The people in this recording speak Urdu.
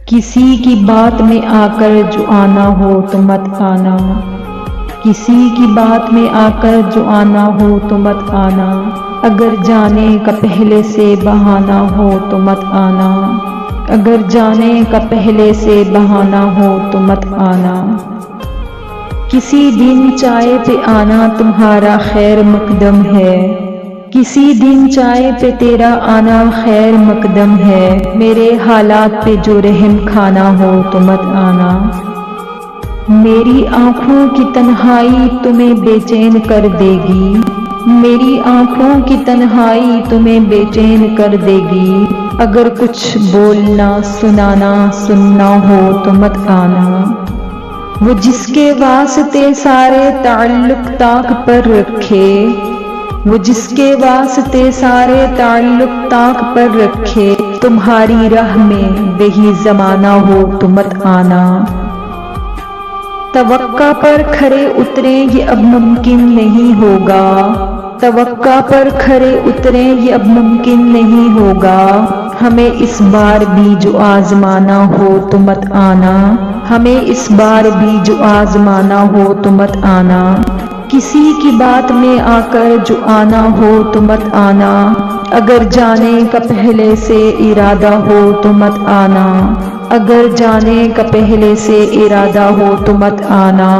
کسی کی بات میں آ کر جو آنا ہو تو مت آنا، کسی کی بات میں آ کر جو آنا ہو تو مت آنا، اگر جانے کا پہلے سے بہانہ ہو تو مت آنا، اگر جانے کا پہلے سے بہانہ ہو تو مت آنا۔ کسی دن چائے پہ آنا تمہارا خیر مقدم ہے، کسی دن چائے پہ تیرا آنا خیر مقدم ہے، میرے حالات پہ جو رحم کھانا ہو تو مت آنا۔ میری آنکھوں کی تنہائی تمہیں بے چین کر دے گی، میری آنکھوں کی تنہائی تمہیں بے چین کر دے گی، اگر کچھ بولنا سنانا سننا ہو تو مت آنا۔ وہ جس کے واسطے سارے تعلق طاق پر رکھے، وہ جس کے واسطے سارے تعلق طاق پر رکھے، تمہاری راہ میں وہی زمانہ ہو تو مت آنا۔ توقع پر کھرے اتریں یہ اب ممکن نہیں ہوگا، توقع پر کھرے اتریں یہ اب ممکن نہیں ہوگا، ہمیں اس بار بھی جو آزمانا ہو تو مت آنا، ہمیں اس بار بھی جو آزمانا ہو تو مت آنا۔ کسی کی بات میں آ کر جو آنا ہو تو مت آنا، اگر جانے کا پہلے سے ارادہ ہو تو مت آنا، اگر جانے کا پہلے سے ارادہ ہو تو مت آنا۔